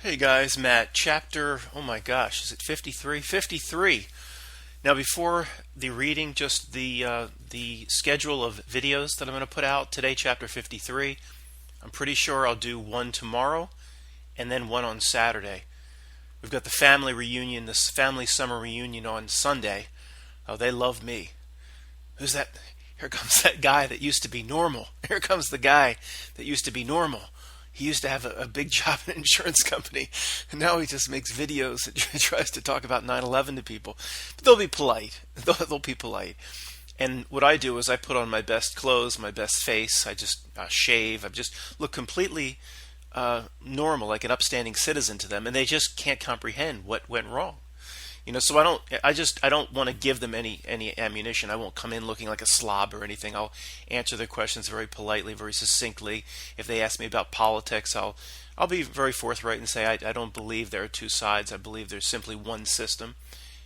Hey guys, Matt, chapter, oh my gosh, is it 53? 53. Now before the reading, just the schedule of videos that I'm going to put out today, chapter 53. I'm pretty sure I'll do one tomorrow and then one on Saturday. We've got the family reunion, this family summer reunion on Sunday. Oh, they love me. Who's that? Here comes that guy that used to be normal. Here comes the guy that used to be normal. He used to have a big job in an insurance company, and now he just makes videos and tries to talk about 9/11 to people. But they'll be polite. They'll be polite. And what I do is I put on my best clothes, my best face. I just shave. I just look completely normal, like an upstanding citizen to them, and they just can't comprehend what went wrong. So I don't want to give them any ammunition. I won't come in looking like a slob or anything. I'll answer their questions very politely, very succinctly. If they ask me about politics, I'll be very forthright and say I don't believe there are two sides. I believe there's simply one system,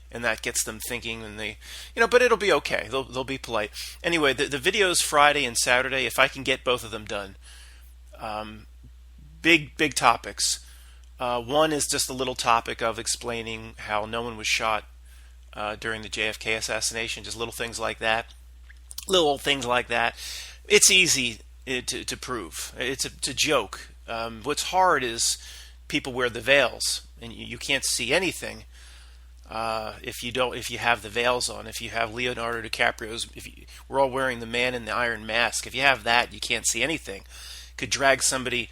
and that gets them thinking. And but it'll be okay. They'll be polite. Anyway, the videos Friday and Saturday, if I can get both of them done, big topics. One is just a little topic of explaining how no one was shot during the JFK assassination, just little things like that. Little old things like that. It's easy to prove. It's a joke. What's hard is people wear the veils, and you can't see anything if you have the veils on. If you have Leonardo DiCaprio's, we're all wearing the Man in the Iron Mask. If you have that, you can't see anything. Could drag somebody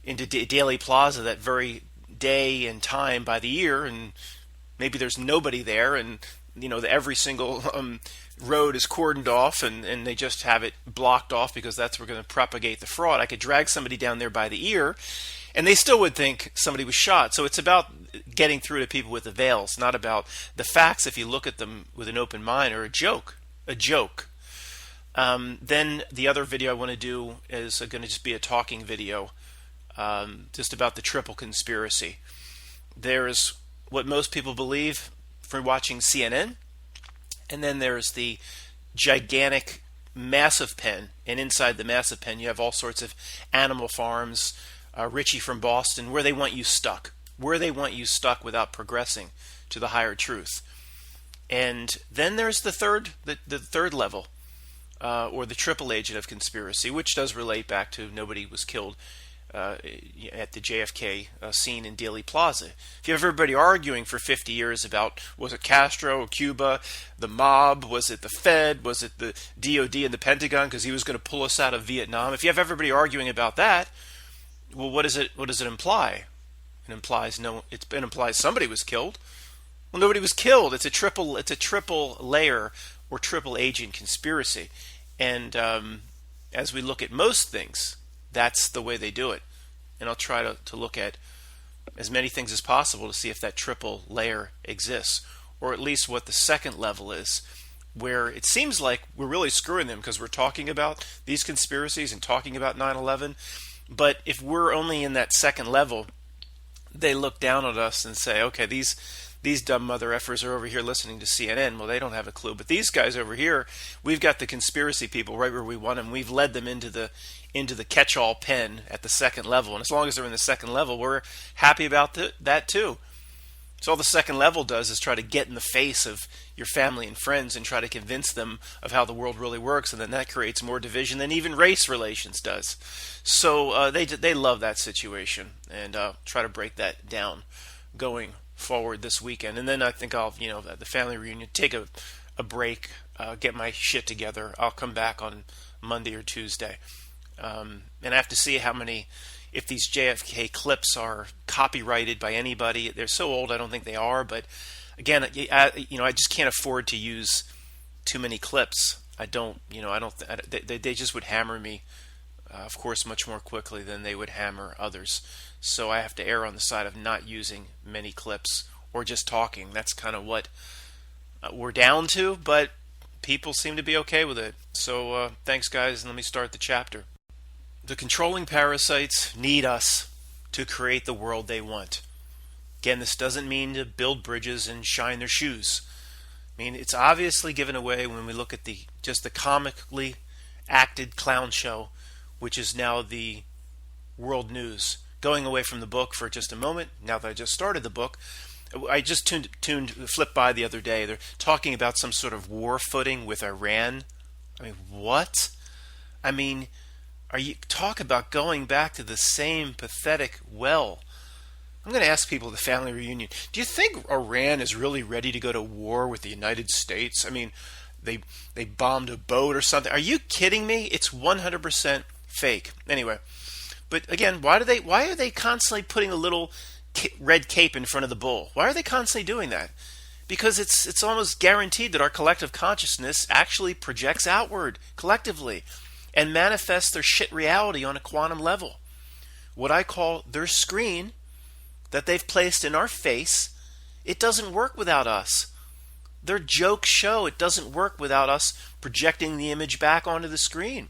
into Daily Plaza that very day and time by the ear, and maybe there's nobody there, and every single road is cordoned off, and they just have it blocked off because that's what's going to propagate the fraud. I could drag somebody down there by the ear, and they still would think somebody was shot. So it's about getting through to people with the veils, not about the facts. If you look at them with an open mind, are a joke. Then the other video I want to do is going to just be a talking video. Just about the triple conspiracy. There's what most people believe from watching CNN, and then there's the gigantic, massive pen, and inside the massive pen you have all sorts of animal farms, Richie from Boston, where they want you stuck, without progressing to the higher truth. And then there's the third level, or the triple agent of conspiracy, which does relate back to nobody was killed at the JFK scene in Dealey Plaza. If you have everybody arguing for 50 years about, was it Castro or Cuba, the mob, was it the Fed, was it the DOD and the Pentagon because he was going to pull us out of Vietnam, if you have everybody arguing about that, well, what does it imply? It implies somebody was killed. Well, nobody was killed. It's a triple layer or triple agent conspiracy. And as we look at most things, that's the way they do it. And I'll try to look at as many things as possible to see if that triple layer exists, or at least what the second level is, where it seems like we're really screwing them because we're talking about these conspiracies and talking about 9/11. But if we're only in that second level, they look down at us and say, okay, these dumb mother effers are over here listening to CNN. Well, they don't have a clue. But these guys over here, we've got the conspiracy people right where we want them. We've led them into the catch-all pen at the second level. And as long as they're in the second level, we're happy about that too. So all the second level does is try to get in the face of your family and friends and try to convince them of how the world really works. And then that creates more division than even race relations does. So they love that situation. And try to break that down going forward this weekend. And then I think I'll, at the family reunion, take a break, get my shit together. I'll come back on Monday or Tuesday. And I have to see if these JFK clips are copyrighted by anybody. They're so old, I don't think they are. But again, I just can't afford to use too many clips. They just would hammer me, of course, much more quickly than they would hammer others. So I have to err on the side of not using many clips or just talking. That's kind of what we're down to, but people seem to be okay with it. So thanks, guys, and let me start the chapter. The controlling parasites need us to create the world they want. Again, this doesn't mean to build bridges and shine their shoes. I mean, it's obviously given away when we look at the comically acted clown show, which is now the world news. going away from the book for just a moment, now that I just started the book, I just flipped by the other day. They're talking about some sort of war footing with Iran. I mean, what? I mean, talk about going back to the same pathetic well. I'm going to ask people at the family reunion, do you think Iran is really ready to go to war with the United States? I mean, they bombed a boat or something. Are you kidding me? It's 100% fake. Anyway, but again, why are they constantly putting a little red cape in front of the bull? Why are they constantly doing that? Because it's almost guaranteed that our collective consciousness actually projects outward collectively and manifests their shit reality on a quantum level. What I call their screen that they've placed in our face, it doesn't work without us. Their joke show, it doesn't work without us projecting the image back onto the screen.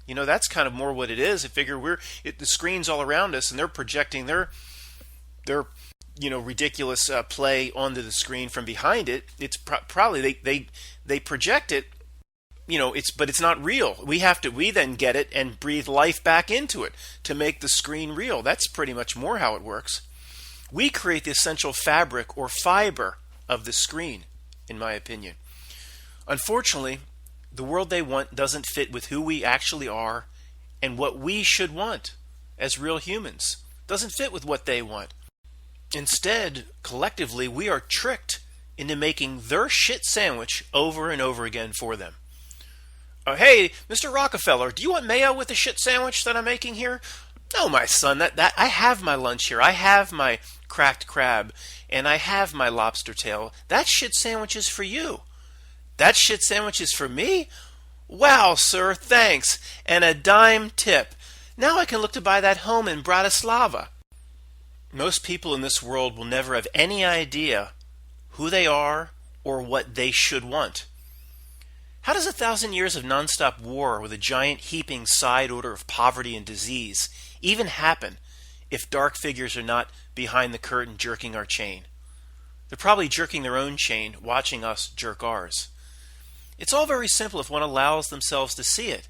You know, that's kind of more what it is. I figure the screen's all around us, and they're projecting their ridiculous play onto the screen from behind it. It's probably they project it. But it's not real. We then get it and breathe life back into it to make the screen real. That's pretty much more how it works. We create the essential fabric or fiber of the screen, in my opinion. Unfortunately, the world they want doesn't fit with who we actually are and what we should want as real humans. Doesn't fit with what they want. Instead, collectively, we are tricked into making their shit sandwich over and over again for them. Hey, Mr. Rockefeller, do you want mayo with the shit sandwich that I'm making here? No, my son, that I have my lunch here. I have my cracked crab, and I have my lobster tail. That shit sandwich is for you. That shit sandwich is for me? Wow, sir, thanks. And a dime tip. Now I can look to buy that home in Bratislava. Most people in this world will never have any idea who they are or what they should want. How does 1,000 years of nonstop war with a giant heaping side order of poverty and disease even happen if dark figures are not behind the curtain jerking our chain? They're probably jerking their own chain, watching us jerk ours. It's all very simple if one allows themselves to see it.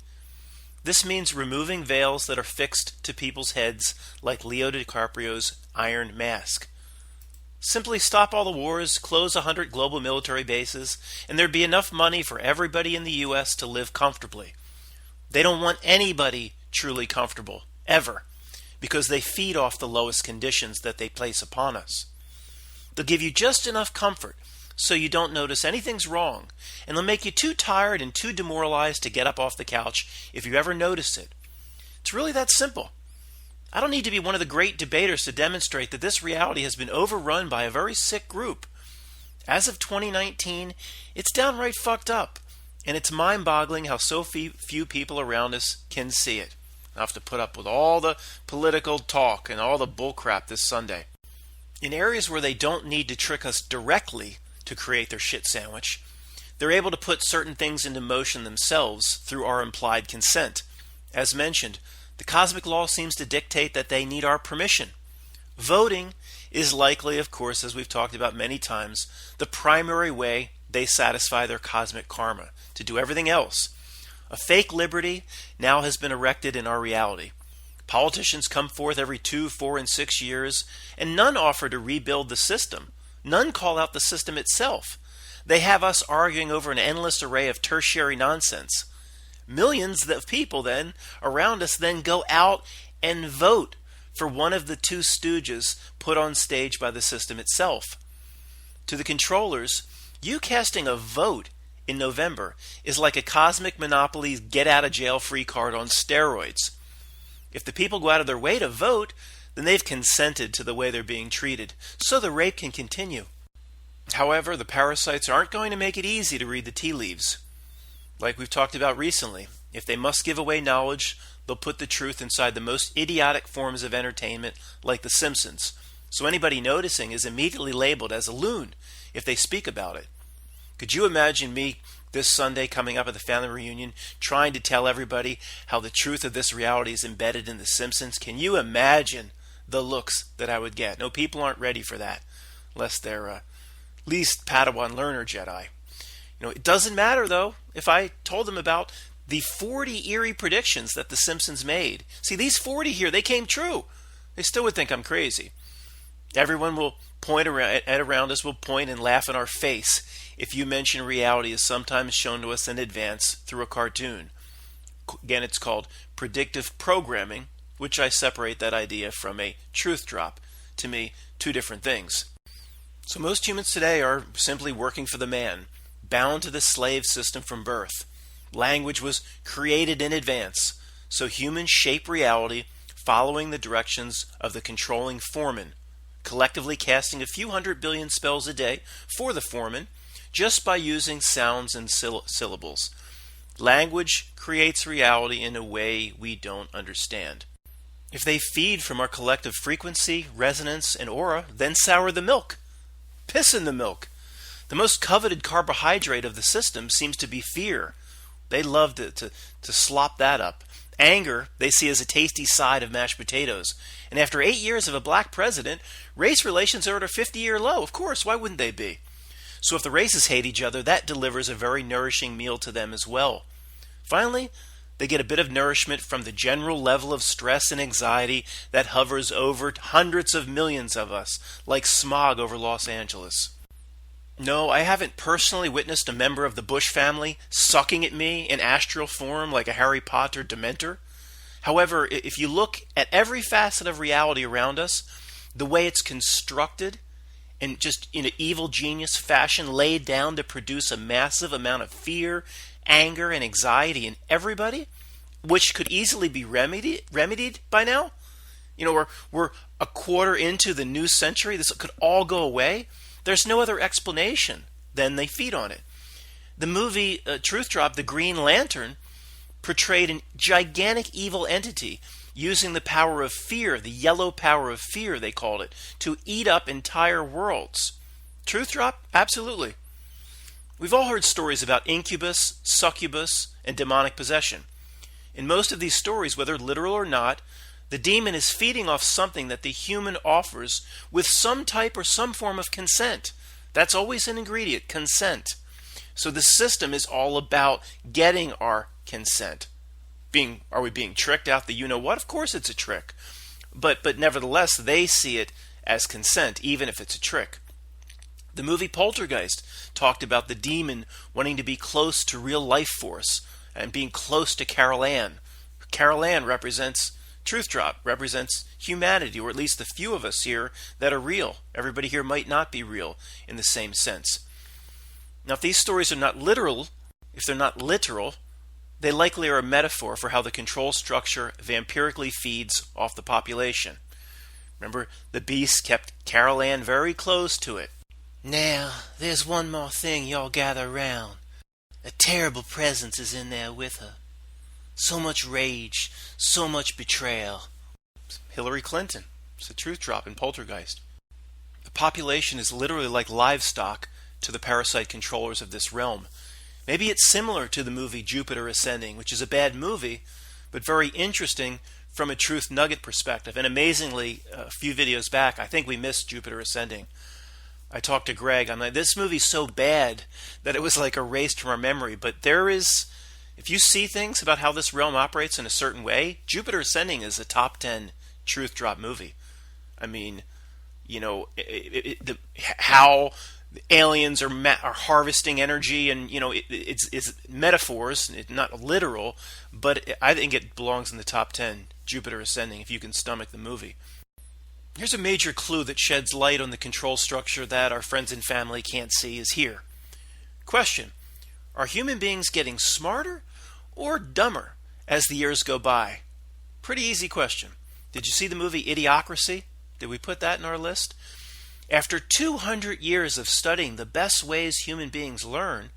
This means removing veils that are fixed to people's heads like Leo DiCaprio's Iron Mask. Simply stop all the wars, close 100 global military bases, and there'd be enough money for everybody in the U.S. to live comfortably. They don't want anybody truly comfortable, ever, because they feed off the lowest conditions that they place upon us. They'll give you just enough comfort so you don't notice anything's wrong, and they'll make you too tired and too demoralized to get up off the couch if you ever notice it. It's really that simple. I don't need to be one of the great debaters to demonstrate that this reality has been overrun by a very sick group. As of 2019, it's downright fucked up, and it's mind-boggling how so few people around us can see it. I'll have to put up with all the political talk and all the bullcrap this Sunday. In areas where they don't need to trick us directly to create their shit sandwich, they're able to put certain things into motion themselves through our implied consent. As mentioned, the cosmic law seems to dictate that they need our permission. Voting is likely, of course, as we've talked about many times, the primary way they satisfy their cosmic karma. To do everything else, a fake liberty now has been erected in our reality. Politicians come forth every 2, 4, and 6 years, and none offer to rebuild the system. None call out the system itself. They have us arguing over an endless array of tertiary nonsense. Millions of people then around us then go out and vote for one of the two stooges put on stage by the system itself. To the controllers, you casting a vote in November is like a cosmic monopoly get-out-of-jail-free card on steroids. If the people go out of their way to vote, then they've consented to the way they're being treated, so the rape can continue. However, the parasites aren't going to make it easy to read the tea leaves. Like we've talked about recently, if they must give away knowledge, they'll put the truth inside the most idiotic forms of entertainment, like The Simpsons. So anybody noticing is immediately labeled as a loon if they speak about it. Could you imagine me this Sunday coming up at the family reunion trying to tell everybody how the truth of this reality is embedded in The Simpsons? Can you imagine the looks that I would get? No, people aren't ready for that, unless they're least Padawan learner Jedi. It doesn't matter, though, if I told them about the 40 eerie predictions that The Simpsons made. See, these 40 here, they came true. they still would think I'm crazy. Everyone will point around us will point and laugh in our face if you mention reality is sometimes shown to us in advance through a cartoon. Again, it's called predictive programming, which I separate that idea from a truth drop. To me, two different things. So most humans today are simply working for the man, bound to the slave system from birth. Language was created in advance, so humans shape reality following the directions of the controlling foreman, collectively casting a few 100 billion spells a day for the foreman just by using sounds and syllables. Language creates reality in a way we don't understand. If they feed from our collective frequency, resonance, and aura, then sour the milk. Piss in the milk. The most coveted carbohydrate of the system seems to be fear. They love to slop that up. Anger they see as a tasty side of mashed potatoes. And after 8 years of a black president, race relations are at a 50-year low. Of course, why wouldn't they be? So if the races hate each other, that delivers a very nourishing meal to them as well. Finally, they get a bit of nourishment from the general level of stress and anxiety that hovers over hundreds of millions of us, like smog over Los Angeles. No, I haven't personally witnessed a member of the Bush family sucking at me in astral form like a Harry Potter Dementor. However, if you look at every facet of reality around us, the way it's constructed, and just in an evil genius fashion laid down to produce a massive amount of fear, anger, and anxiety in everybody, which could easily be remedied by now. You know, we're a quarter into the new century. This could all go away. There's no other explanation than they feed on it. The movie Truth Drop, The Green Lantern, portrayed a gigantic evil entity using the power of fear, the yellow power of fear, they called it, to eat up entire worlds. Truth Drop? Absolutely. We've all heard stories about incubus, succubus, and demonic possession. In most of these stories, whether literal or not, the demon is feeding off something that the human offers with some type or some form of consent. That's always an ingredient, consent. So the system is all about getting our consent. Are we being tricked out the you-know-what? Of course it's a trick. But nevertheless, they see it as consent, even if it's a trick. The movie Poltergeist talked about the demon wanting to be close to real life force and being close to Carol Ann. Carol Ann represents Truth Drop, represents humanity, or at least the few of us here that are real. Everybody here might not be real in the same sense. Now, if these stories are not literal, they likely are a metaphor for how the control structure vampirically feeds off the population. Remember, the beast kept Carol Ann very close to it. Now, there's one more thing y'all gather around. A terrible presence is in there with her. So much rage, so much betrayal. Hillary Clinton. It's a truth drop in Poltergeist. The population is literally like livestock to the parasite controllers of this realm. Maybe it's similar to the movie Jupiter Ascending, which is a bad movie, but very interesting from a truth nugget perspective. And amazingly, a few videos back, I think we missed Jupiter Ascending. I talked to Greg. I'm like, this movie's so bad that it was like erased from our memory. But there is, if you see things about how this realm operates in a certain way, Jupiter Ascending is a top 10 truth drop movie. I mean, you know, how aliens are harvesting energy, and you know, it's metaphors, it's not literal, but I think it belongs in the top 10. Jupiter Ascending, if you can stomach the movie. Here's a major clue that sheds light on the control structure that our friends and family can't see is here. Question: are human beings getting smarter or dumber as the years go by? Pretty easy question. Did you see the movie Idiocracy? Did we put that in our list? After 200 years of studying the best ways human beings learn,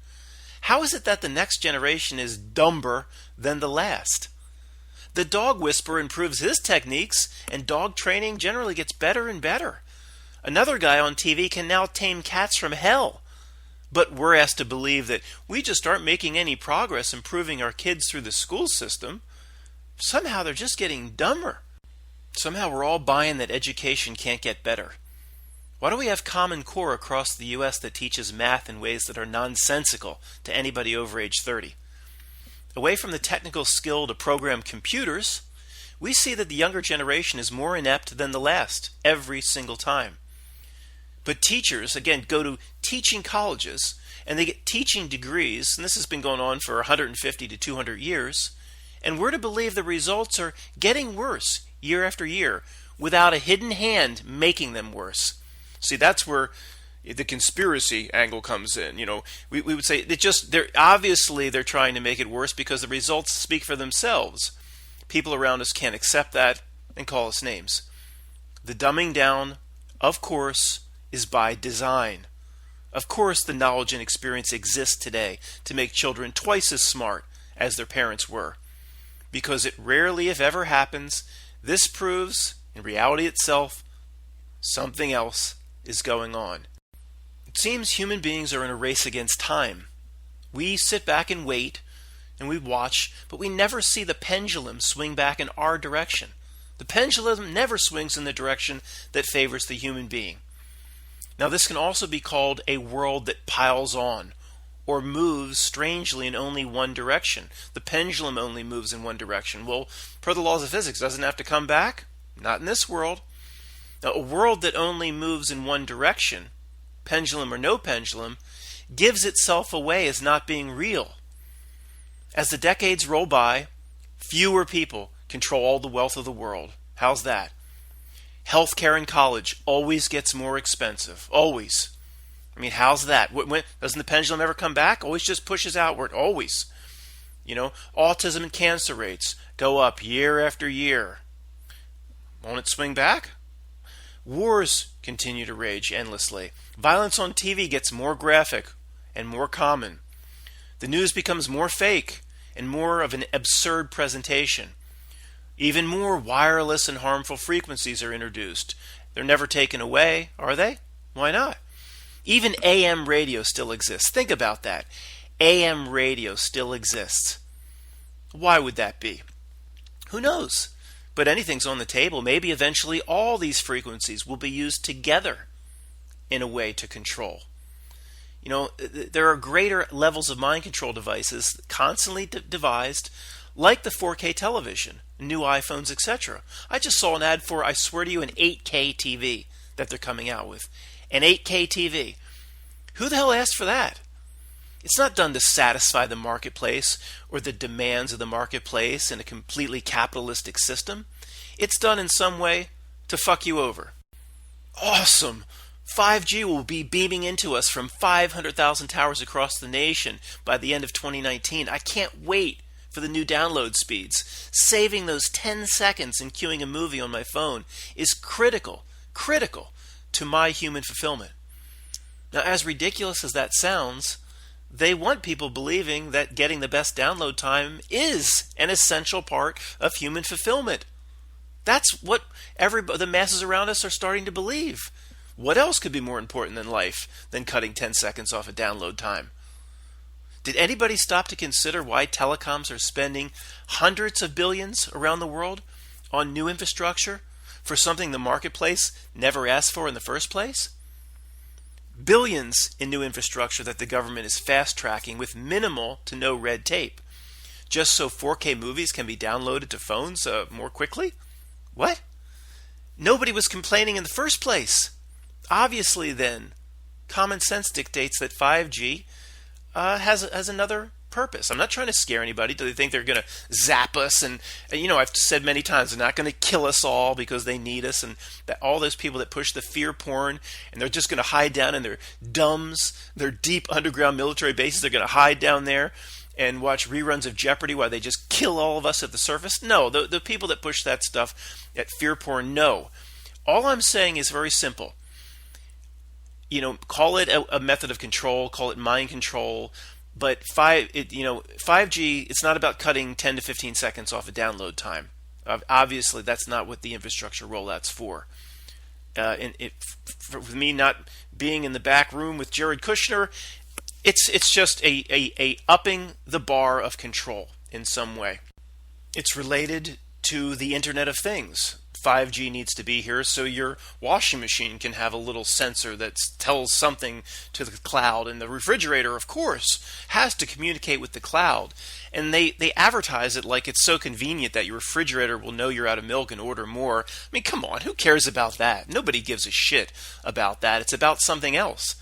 how is it that the next generation is dumber than the last? The dog whisperer improves his techniques, and dog training generally gets better and better. Another guy on TV can now tame cats from hell. But we're asked to believe that we just aren't making any progress improving our kids through the school system. Somehow they're just getting dumber. Somehow we're all buying that education can't get better. Why do we have Common Core across the U.S. that teaches math in ways that are nonsensical to anybody over age 30? Away from the technical skill to program computers, we see that the younger generation is more inept than the last every single time. But teachers, again, go to teaching colleges and they get teaching degrees, and this has been going on for 150 to 200 years, and we're to believe the results are getting worse year after year without a hidden hand making them worse. See, that's where the conspiracy angle comes in. We would say they're obviously trying to make it worse because the results speak for themselves. People around us can't accept that and call us names. The dumbing down, of course, is by design. Of course, the knowledge and experience exists today to make children twice as smart as their parents were. Because it rarely, if ever, happens, this proves, in reality itself, something else is going on. It seems human beings are in a race against time. We sit back and wait, and we watch, but we never see the pendulum swing back in our direction. The pendulum never swings in the direction that favors the human being. Now, this can also be called a world that piles on, or moves strangely in only one direction. The pendulum only moves in one direction. Well, per the laws of physics, doesn't it have to come back? Not in this world. Now, a world that only moves in one direction, pendulum or no pendulum, gives itself away as not being real. As the decades roll by, fewer people control all the wealth of the world. How's that? Healthcare in college always gets more expensive. Always. I mean, how's that? Doesn't the pendulum ever come back? Always just pushes outward. Always. Autism and cancer rates go up year after year. Won't it swing back? Wars continue to rage endlessly. Violence on TV gets more graphic and more common. The news becomes more fake and more of an absurd presentation. Even more wireless and harmful frequencies are introduced. They're never taken away, are they? Why not? Even AM radio still exists. Think about that. AM radio still exists. Why would that be? Who knows? But anything's on the table. Maybe eventually all these frequencies will be used together in a way to control. There are greater levels of mind control devices constantly devised, like the 4K television, new iPhones, etc. I just saw an ad for, I swear to you, an 8K TV that they're coming out with. An 8K TV. Who the hell asked for that? It's not done to satisfy the marketplace or the demands of the marketplace in a completely capitalistic system. It's done in some way to fuck you over. Awesome! 5G will be beaming into us from 500,000 towers across the nation by the end of 2019. I can't wait for the new download speeds. Saving those 10 seconds in queuing a movie on my phone is critical to my human fulfillment. Now, as ridiculous as that sounds, they want people believing that getting the best download time is an essential part of human fulfillment. That's what the masses around us are starting to believe. What else could be more important in life than cutting 10 seconds off of download time? Did anybody stop to consider why telecoms are spending hundreds of billions around the world on new infrastructure for something the marketplace never asked for in the first place? Billions in new infrastructure that the government is fast-tracking with minimal to no red tape, just so 4K movies can be downloaded to phones more quickly? What? Nobody was complaining in the first place. Obviously, then, common sense dictates that 5G has another purpose. I'm not trying to scare anybody. Do they think they're going to zap us? And I've said many times, they're not going to kill us all because they need us. And that all those people that push the fear porn, and they're just going to hide down in their dumbs, their deep underground military bases. They're going to hide down there and watch reruns of Jeopardy while they just kill all of us at the surface. No, the people that push that stuff at fear porn, no. All I'm saying is very simple. Call it a method of control, call it mind control, but 5G, it's not about cutting 10 to 15 seconds off of download time. Obviously, that's not what the infrastructure rollout's for. For me not being in the back room with Jared Kushner, it's just a upping the bar of control in some way. It's related to the Internet of Things. 5G needs to be here so your washing machine can have a little sensor that tells something to the cloud. And the refrigerator, of course, has to communicate with the cloud. And they advertise it like it's so convenient that your refrigerator will know you're out of milk and order more. I mean, come on, who cares about that? Nobody gives a shit about that. It's about something else.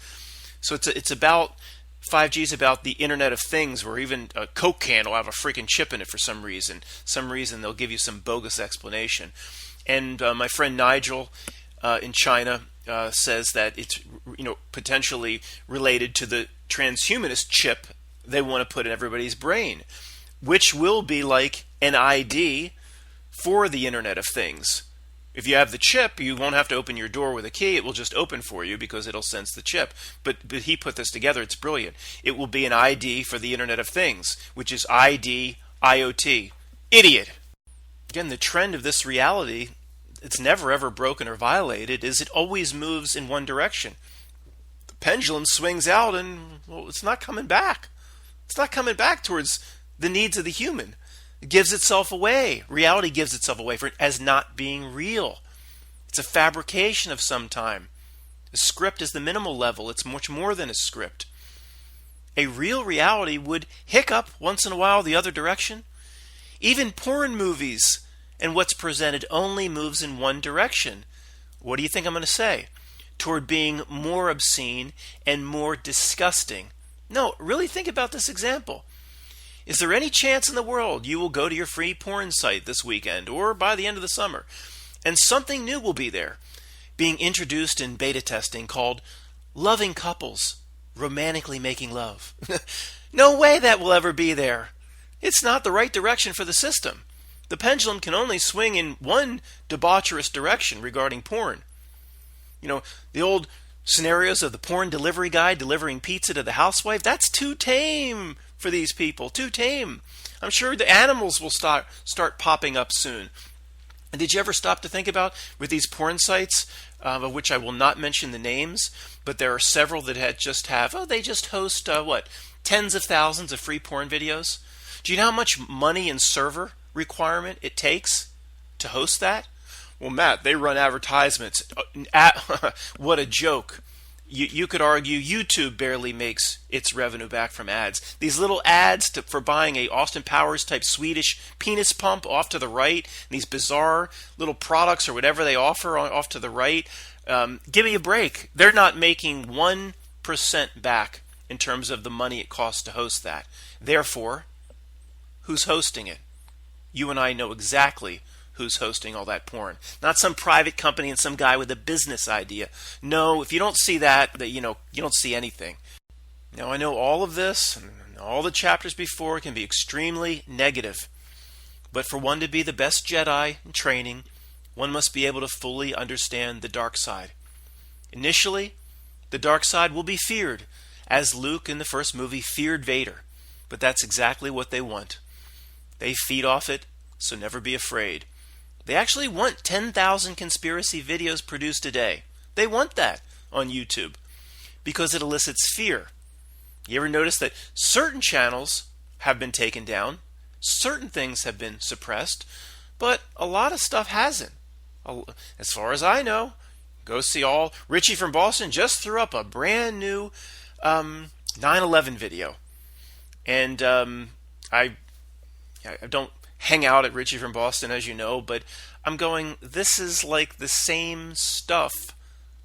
So it's about 5G is about the Internet of Things, where even a Coke can will have a freaking chip in it for some reason. They'll give you some bogus explanation. And my friend Nigel in China says that it's potentially related to the transhumanist chip they want to put in everybody's brain, which will be like an ID for the Internet of Things. If you have the chip, you won't have to open your door with a key. It will just open for you because it'll sense the chip. But he put this together. It's brilliant. It will be an ID for the Internet of Things, which is ID IoT. Idiot. Again, the trend of this reality, it's never ever broken or violated, is it always moves in one direction. The pendulum swings out and, well, it's not coming back. It's not coming back towards the needs of the human. It gives itself away. Reality gives itself away for it as not being real. It's a fabrication of some time. A script is the minimal level. It's much more than a script. A real reality would hiccup once in a while the other direction. Even porn movies and what's presented only moves in one direction. What do you think I'm going to say? Toward being more obscene and more disgusting. No, really think about this example. Is there any chance in the world you will go to your free porn site this weekend or by the end of the summer and something new will be there, being introduced in beta testing called loving couples romantically making love? No way that will ever be there. It's not the right direction for the system. The pendulum can only swing in one debaucherous direction regarding porn. The old scenarios of the porn delivery guy delivering pizza to the housewife, that's too tame for these people, too tame. I'm sure the animals will start popping up soon. And did you ever stop to think about with these porn sites, of which I will not mention the names, but there are several that they just host tens of thousands of free porn videos? Do you know how much money and server requirement it takes to host that? Well, Matt, they run advertisements. What a joke. You could argue YouTube barely makes its revenue back from ads. These little ads for buying a Austin Powers type Swedish penis pump off to the right, and these bizarre little products or whatever they offer off to the right. Give me a break. They're not making 1% back in terms of the money it costs to host that. Therefore, who's hosting it? You and I know exactly who's hosting all that porn. Not some private company and some guy with a business idea. No, if you don't see that you don't see anything. Now, I know all of this and all the chapters before can be extremely negative. But for one to be the best Jedi in training, one must be able to fully understand the dark side. Initially, the dark side will be feared, as Luke in the first movie feared Vader. But that's exactly what they want. They feed off it, so never be afraid. They actually want 10,000 conspiracy videos produced a day. They want that on YouTube because it elicits fear. You ever notice that certain channels have been taken down, certain things have been suppressed, but a lot of stuff hasn't? As far as I know, go see Richie from Boston just threw up a brand new 9/11 video. And I don't hang out at Richie from Boston, as you know, but I'm going, this is like the same stuff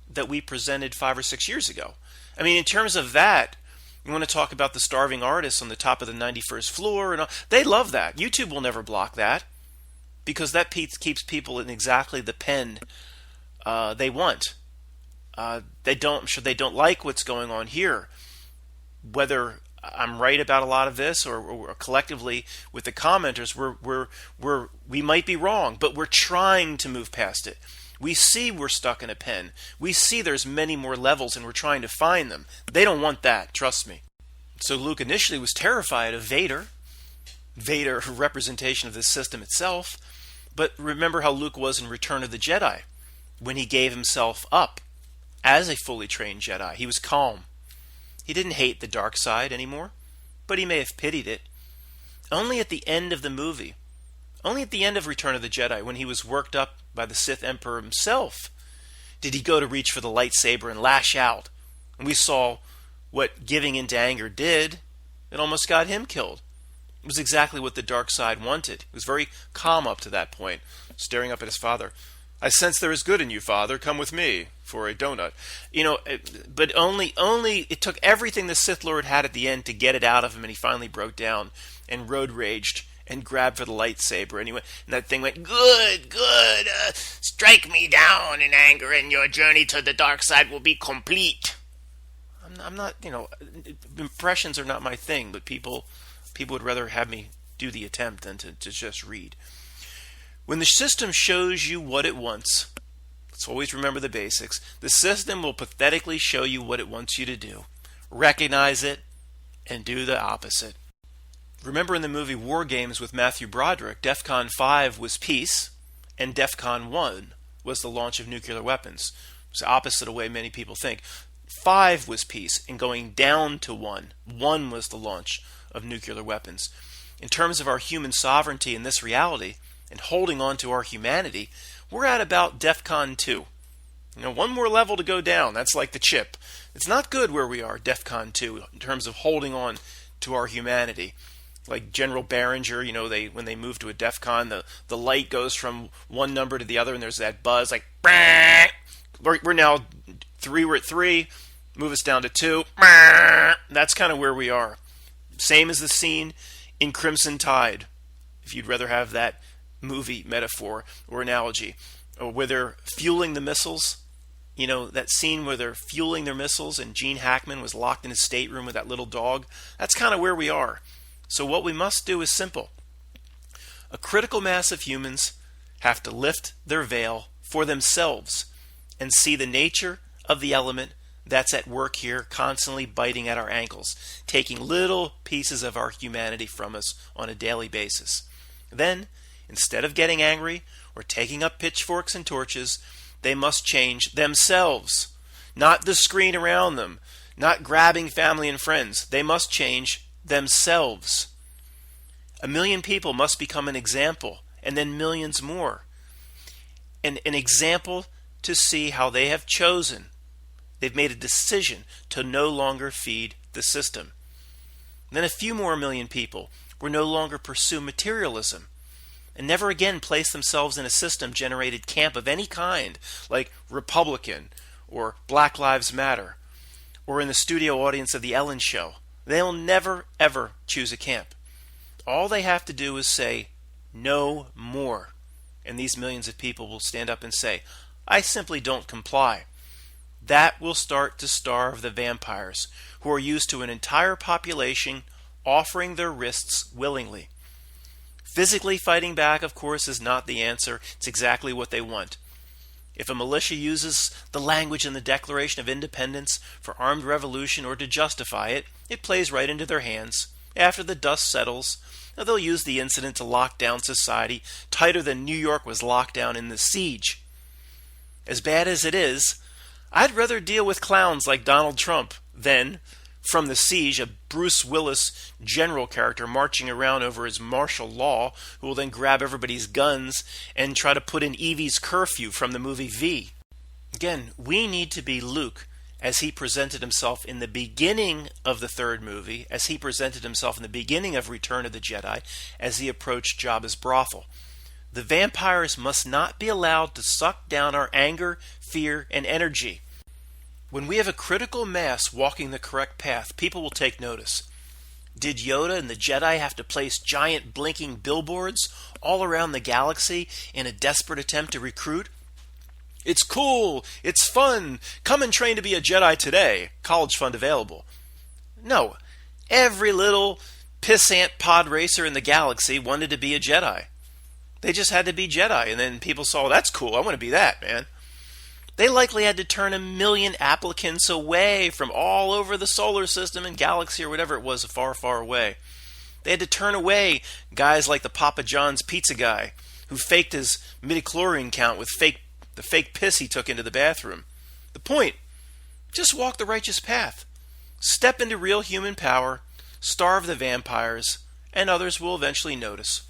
that we presented 5 or 6 years ago. I mean, in terms of that, you want to talk about the starving artists on the top of the 91st floor, and all, they love that. YouTube will never block that because that keeps people in exactly the pen they want. I'm sure they don't like what's going on here. Whether I'm right about a lot of this, or collectively with the commenters, we might be wrong, but we're trying to move past it. We see we're stuck in a pen. We see there's many more levels, and we're trying to find them. They don't want that, trust me. So Luke initially was terrified of Vader, a representation of the system itself. But remember how Luke was in Return of the Jedi, when he gave himself up as a fully trained Jedi. He was calm. He didn't hate the dark side anymore, but he may have pitied it. Only at the end of the movie, only at the end of Return of the Jedi, when he was worked up by the Sith Emperor himself did he go to reach for the lightsaber and lash out. And we saw what giving into anger did. It almost got him killed. It was exactly what the dark side wanted. He was very calm up to that point, staring up at his father. I sense there is good in you, Father. Come with me for a donut. But only it took everything the Sith Lord had at the end to get it out of him, and he finally broke down and road raged and grabbed for the lightsaber. And that thing went, good, strike me down in anger, and your journey to the dark side will be complete. I'm not, impressions are not my thing, but people would rather have me do the attempt than to just read. When the system shows you what it wants, let's always remember the basics. The system will pathetically show you what it wants you to do. Recognize it and do the opposite. Remember in the movie War Games with Matthew Broderick, DEFCON 5 was peace, and DEFCON 1 was the launch of nuclear weapons. It's the opposite of the way many people think. 5 was peace, and going down to 1. 1 was the launch of nuclear weapons. In terms of our human sovereignty in this reality, and holding on to our humanity, we're at about DEFCON 2. One more level to go down. That's like the chip. It's not good where we are, DEFCON 2, in terms of holding on to our humanity. Like General Behringer, when they move to a DEFCON, the light goes from one number to the other, and there's that buzz, like, we're now 3, we're at 3, move us down to 2, that's kind of where we are. Same as the scene in Crimson Tide, if you'd rather have that movie metaphor or analogy, or where they're fueling the missiles. That scene where they're fueling their missiles and Gene Hackman was locked in his stateroom with that little dog. That's kind of where we are. So what we must do is simple. A critical mass of humans have to lift their veil for themselves and see the nature of the element that's at work here, constantly biting at our ankles, taking little pieces of our humanity from us on a daily basis. Then, instead of getting angry or taking up pitchforks and torches, they must change themselves, not the screen around them, not grabbing family and friends. They must change themselves. 1 million people must become an example, and then millions more. An example to see how they have chosen. They've made a decision to no longer feed the system. Then a few more million people will no longer pursue materialism and never again place themselves in a system-generated camp of any kind, like Republican or Black Lives Matter, or in the studio audience of The Ellen Show. They'll never, ever choose a camp. All they have to do is say, no more. And these millions of people will stand up and say, I simply don't comply. That will start to starve the vampires, who are used to an entire population offering their wrists willingly. Physically fighting back, of course, is not the answer. It's exactly what they want. If a militia uses the language in the Declaration of Independence for armed revolution or to justify it, it plays right into their hands. After the dust settles, they'll use the incident to lock down society tighter than New York was locked down in the siege. As bad as it is, I'd rather deal with clowns like Donald Trump than, from the siege, a Bruce Willis general character marching around over his martial law, who will then grab everybody's guns and try to put in Evie's curfew from the movie V. Again, we need to be Luke as he presented himself in the beginning of the third movie, as he presented himself in the beginning of Return of the Jedi, as he approached Jabba's brothel. The vampires must not be allowed to suck down our anger, fear, and energy. When we have a critical mass walking the correct path, people will take notice. Did Yoda and the Jedi have to place giant blinking billboards all around the galaxy in a desperate attempt to recruit? It's cool, it's fun, come and train to be a Jedi today, college fund available. No, every little pissant pod racer in the galaxy wanted to be a Jedi. They just had to be Jedi, and then people saw, that's cool, I want to be that, man. They likely had to turn 1 million applicants away from all over the solar system and galaxy or whatever it was far, far away. They had to turn away guys like the Papa John's pizza guy who faked his midichlorian count with the fake piss he took into the bathroom. The point, just walk the righteous path. Step into real human power, starve the vampires, and others will eventually notice.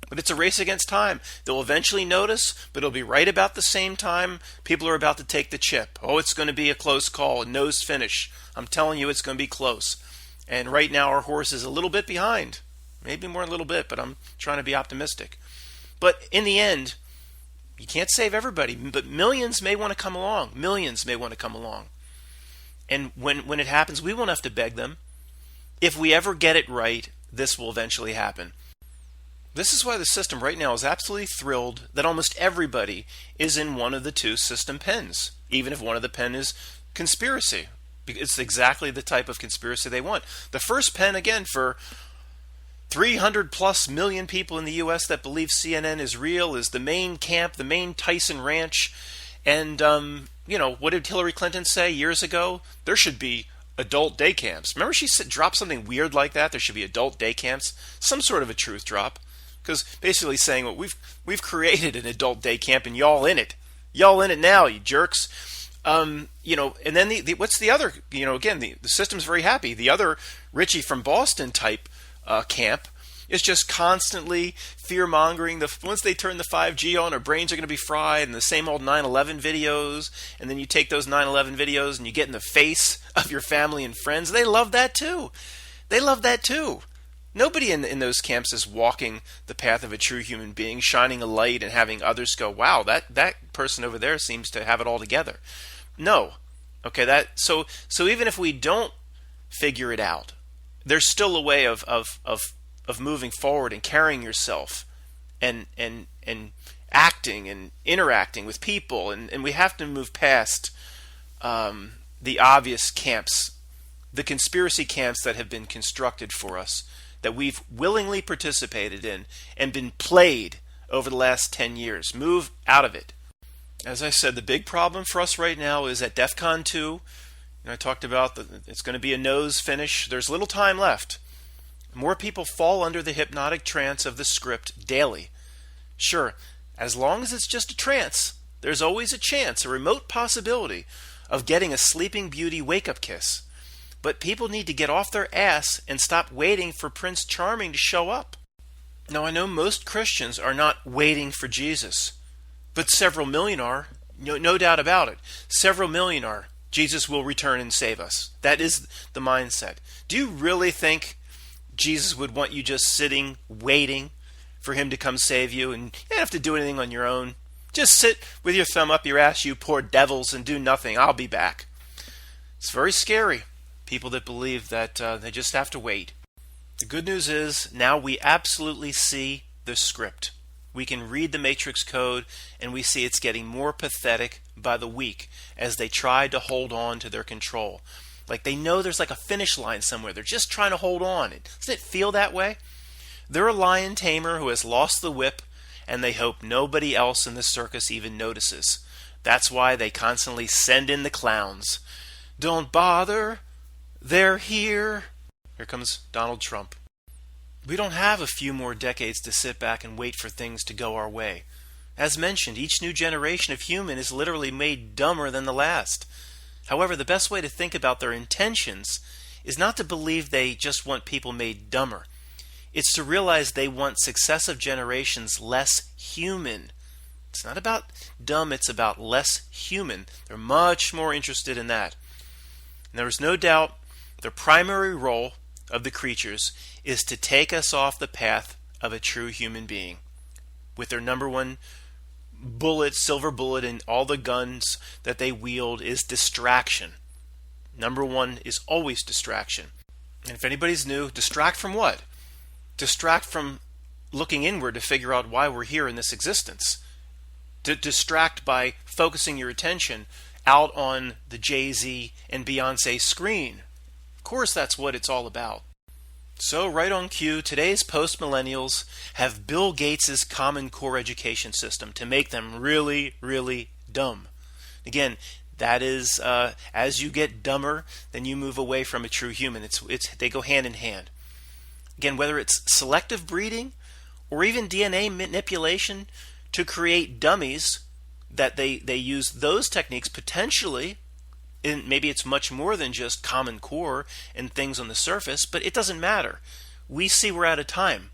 But it's a race against time. They'll eventually notice, but it'll be right about the same time people are about to take the chip. Oh, it's going to be a close call, a nose finish. I'm telling you, it's going to be close. And right now our horse is a little bit behind. Maybe more a little bit, but I'm trying to be optimistic. But in the end, you can't save everybody, but millions may want to come along. Millions may want to come along. And when it happens, we won't have to beg them. If we ever get it right, this will eventually happen. This is why the system right now is absolutely thrilled that almost everybody is in one of the two system pens, even if one of the pen is conspiracy. It's exactly the type of conspiracy they want. The first pen, again, for 300 plus million people in the U.S. that believe CNN is real, is the main camp, the main Tyson Ranch. And, what did Hillary Clinton say years ago? There should be adult day camps. Remember she dropped something weird like that? There should be adult day camps. Some sort of a truth drop. Because basically saying, well, we've created an adult day camp and y'all in it. Y'all in it now, you jerks. And then what's the other, again, the system's very happy. The other Richie from Boston type camp is just constantly fear-mongering. Once they turn the 5G on, our brains are going to be fried, and the same old 9/11 videos. And then you take those 9/11 videos and you get in the face of your family and friends. They love that too. They love that too. Nobody in those camps is walking the path of a true human being, shining a light and having others go, wow, that person over there seems to have it all together. No. Okay, so even if we don't figure it out, there's still a way of moving forward and carrying yourself and acting and interacting with people, and we have to move past the obvious camps, the conspiracy camps that have been constructed for us, that we've willingly participated in and been played over the last 10 years. Move out of it. As I said, the big problem for us right now is at DEF CON 2. I talked about it's going to be a nose finish. There's little time left. More people fall under the hypnotic trance of the script daily. Sure, as long as it's just a trance, there's always a chance, a remote possibility, of getting a Sleeping Beauty wake-up kiss. But people need to get off their ass and stop waiting for Prince Charming to show up. Now, I know most Christians are not waiting for Jesus, but several million are. No doubt about it. Several million are. Jesus will return and save us. That is the mindset. Do you really think Jesus would want you just sitting, waiting for him to come save you, and you don't have to do anything on your own? Just sit with your thumb up your ass, you poor devils, and do nothing. I'll be back. It's very scary. People that believe that they just have to wait. The good news is now we absolutely see the script. We can read the matrix code, and we see it's getting more pathetic by the week as they try to hold on to their control. Like they know there's like a finish line somewhere. They're just trying to hold on. Doesn't it feel that way? They're a lion tamer who has lost the whip, and they hope nobody else in the circus even notices. That's why they constantly send in the clowns. Don't bother. They're here. Here comes Donald Trump. We don't have a few more decades to sit back and wait for things to go our way. As mentioned, each new generation of human is literally made dumber than the last. However, the best way to think about their intentions is not to believe they just want people made dumber. It's to realize they want successive generations less human. It's not about dumb, it's about less human. They're much more interested in that. And there is no doubt the primary role of the creatures is to take us off the path of a true human being. With their number one bullet, silver bullet, and all the guns that they wield is distraction. Number one is always distraction. And if anybody's new, distract from what? Distract from looking inward to figure out why we're here in this existence. To distract by focusing your attention out on the Jay-Z and Beyonce screen. Of course, that's what it's all about. So, right on cue, today's post-millennials have Bill Gates' Common Core education system to make them really, really dumb. Again, that is, as you get dumber, then you move away from a true human. They go hand in hand. Again, whether it's selective breeding or even DNA manipulation to create dummies, that they use those techniques potentially. And maybe it's much more than just Common Core and things on the surface, but it doesn't matter. We see we're out of time.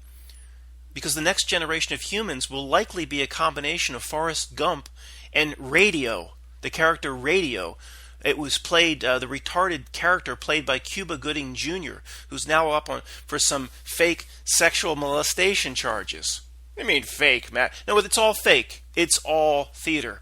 because the next generation of humans will likely be a combination of Forrest Gump and Radio, the character Radio. It was played, the retarded character played by Cuba Gooding Jr., who's now up for some fake sexual molestation charges. I mean fake, Matt. No, it's all fake. It's all theater.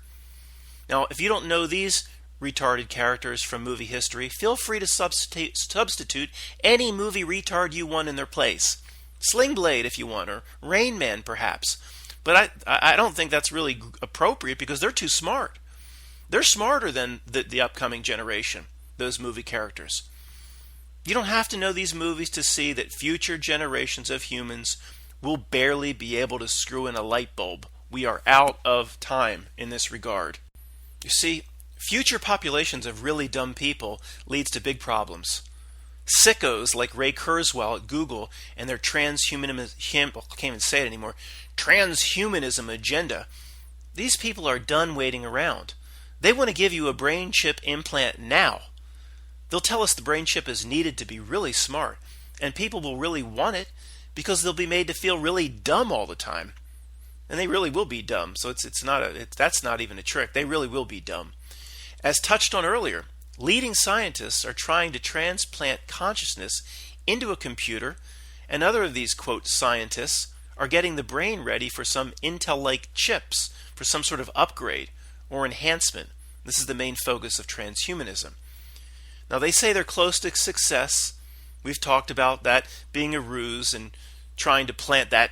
Now, if you don't know these retarded characters from movie history, feel free to substitute any movie retard you want in their place. Sling Blade, if you want, or Rain Man, perhaps. But I don't think that's really appropriate because they're too smart. They're smarter than the upcoming generation, those movie characters. You don't have to know these movies to see that future generations of humans will barely be able to screw in a light bulb. We are out of time in this regard. You see, future populations of really dumb people leads to big problems. Sickos like Ray Kurzweil at Google and their transhumanism, I can't even say it anymore, transhumanism agenda. These people are done waiting around. They want to give you a brain chip implant now. They'll tell us the brain chip is needed to be really smart, and people will really want it because they'll be made to feel really dumb all the time. And they really will be dumb, so that's not even a trick. They really will be dumb. As touched on earlier, leading scientists are trying to transplant consciousness into a computer, and other of these, quote, scientists are getting the brain ready for some Intel-like chips, for some sort of upgrade or enhancement. This is the main focus of transhumanism. Now, they say they're close to success. We've talked about that being a ruse and trying to plant that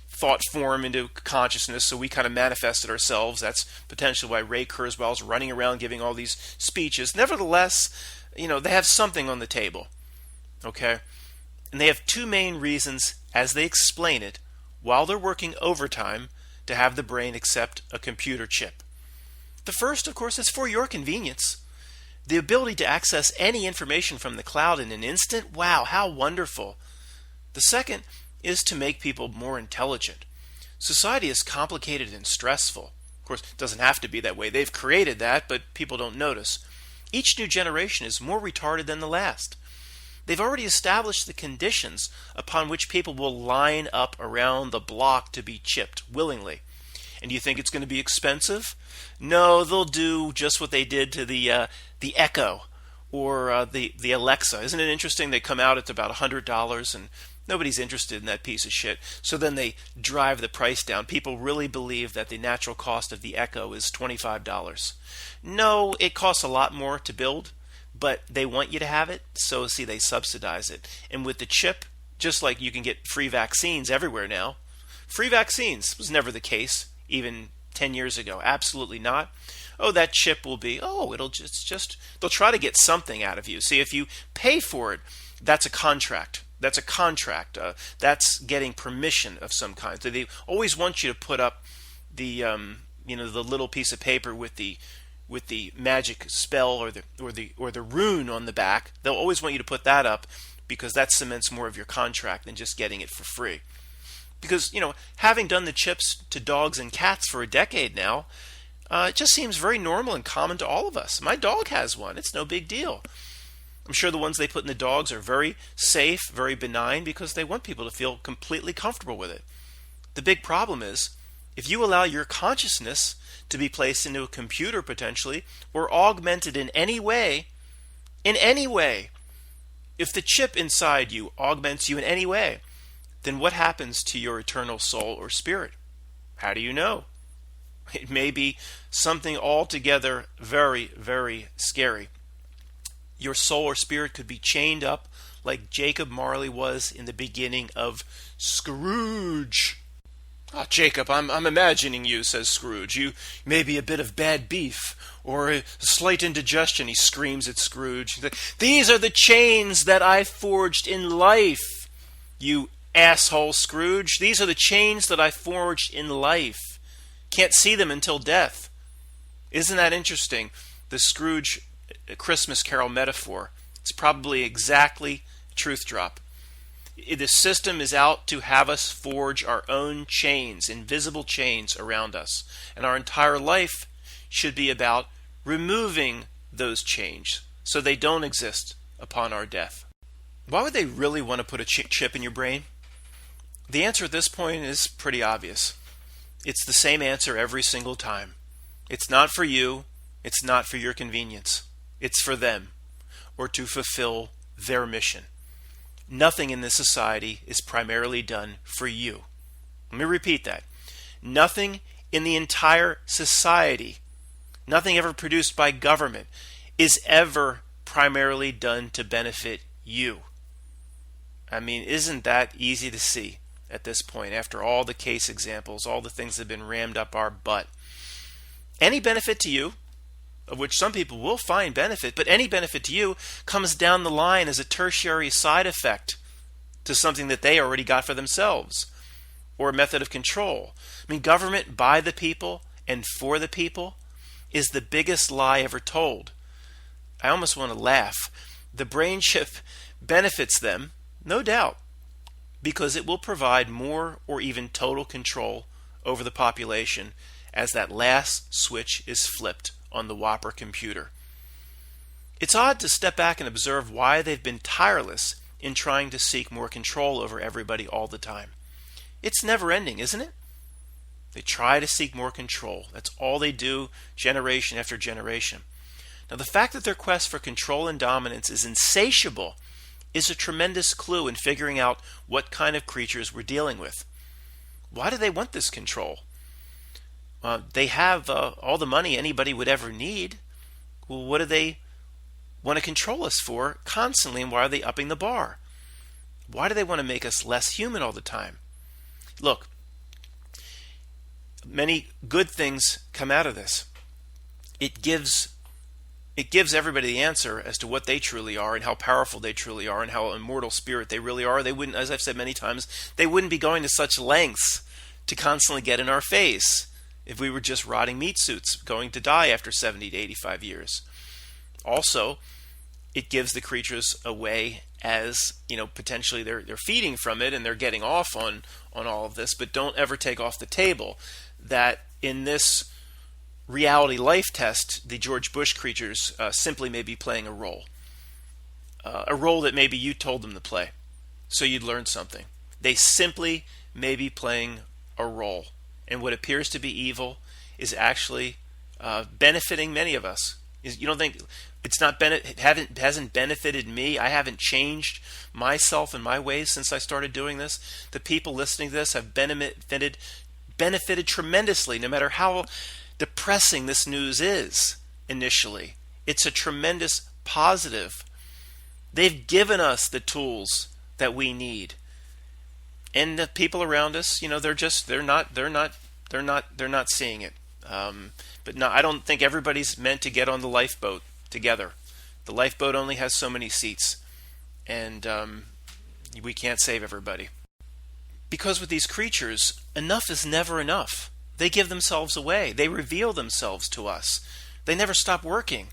thought form into consciousness so we kind of manifest it ourselves. That's potentially why Ray Kurzweil's running around giving all these speeches. Nevertheless, they have something on the table. Okay? And they have two main reasons, as they explain it, while they're working overtime to have the brain accept a computer chip. The first, of course, is for your convenience. The ability to access any information from the cloud in an instant, wow, how wonderful. The second is to make people more intelligent. Society is complicated and stressful. Of course, it doesn't have to be that way. They've created that, but people don't notice. Each new generation is more retarded than the last. They've already established the conditions upon which people will line up around the block to be chipped willingly. And do you think it's going to be expensive? No, they'll do just what they did to the Echo or the Alexa. Isn't it interesting? They come out at about $100 and nobody's interested in that piece of shit. So then they drive the price down. People really believe that the natural cost of the Echo is $25. No, it costs a lot more to build, but they want you to have it, so see, they subsidize it. And with the chip, just like you can get free vaccines everywhere now, free vaccines was never the case even 10 years ago. Absolutely not. Oh, that chip will be, they'll try to get something out of you. See, if you pay for it, that's a contract. That's a contract. That's getting permission of some kind. So they always want you to put up the the little piece of paper with the magic spell or the rune on the back. They'll always want you to put that up because that cements more of your contract than just getting it for free. Because having done the chips to dogs and cats for a decade now, it just seems very normal and common to all of us. My dog has one. It's no big deal. I'm sure the ones they put in the dogs are very safe, very benign, because they want people to feel completely comfortable with it. The big problem is, if you allow your consciousness to be placed into a computer potentially, or augmented in any way, if the chip inside you augments you in any way, then what happens to your eternal soul or spirit? How do you know? It may be something altogether very, very scary. Your soul or spirit could be chained up like Jacob Marley was in the beginning of Scrooge. "Ah, Jacob, I'm imagining you," says Scrooge. "You may be a bit of bad beef or a slight indigestion," he screams at Scrooge. "These are the chains that I forged in life, you asshole Scrooge. These are the chains that I forged in life. Can't see them until death." Isn't that interesting? The Scrooge Christmas Carol metaphor. It's probably exactly truth drop. The system is out to have us forge our own chains, invisible chains around us. And our entire life should be about removing those chains so they don't exist upon our death. Why would they really want to put a chip in your brain? The answer at this point is pretty obvious. It's the same answer every single time. It's not for you. It's not for your convenience. It's for them, or to fulfill their mission. Nothing in this society is primarily done for you. Let me repeat that. Nothing in the entire society, nothing ever produced by government, is ever primarily done to benefit you. I mean, isn't that easy to see at this point, after all the case examples, all the things that have been rammed up our butt? Any benefit to you, of which some people will find benefit, but any benefit to you comes down the line as a tertiary side effect to something that they already got for themselves, or a method of control. I mean, government by the people and for the people is the biggest lie ever told. I almost want to laugh. The brain chip benefits them, no doubt, because it will provide more or even total control over the population as that last switch is flipped on the Whopper computer. It's odd to step back and observe why they've been tireless in trying to seek more control over everybody all the time. It's never ending, isn't it? They try to seek more control. That's all they do, generation after generation. Now, the fact that their quest for control and dominance is insatiable is a tremendous clue in figuring out what kind of creatures we're dealing with. Why do they want this control? They have all the money anybody would ever need. Well, what do they want to control us for constantly, and why are they upping the bar? Why do they want to make us less human all the time? Look, many good things come out of this. It gives everybody the answer as to what they truly are and how powerful they truly are and how immortal spirit they really are. They wouldn't, as I've said many times, they wouldn't be going to such lengths to constantly get in our face if we were just rotting meat suits going to die after 70 to 85 years. Also, it gives the creatures a way, as potentially they're feeding from it and they're getting off on all of this, but don't ever take off the table that in this reality life test, the George Bush creatures simply may be playing a role that maybe you told them to play, so you'd learn something. They simply may be playing a role, and what appears to be evil is actually benefiting many of us. You don't think it hasn't benefited me? I haven't changed myself and my ways since I started doing this. The people listening to this have benefited tremendously, no matter how depressing this news is initially. It's a tremendous positive. They've given us the tools that we need. And the people around us, they're not seeing it. But no, I don't think everybody's meant to get on the lifeboat together. The lifeboat only has so many seats, and we can't save everybody. Because with these creatures, enough is never enough. They give themselves away. They reveal themselves to us. They never stop working.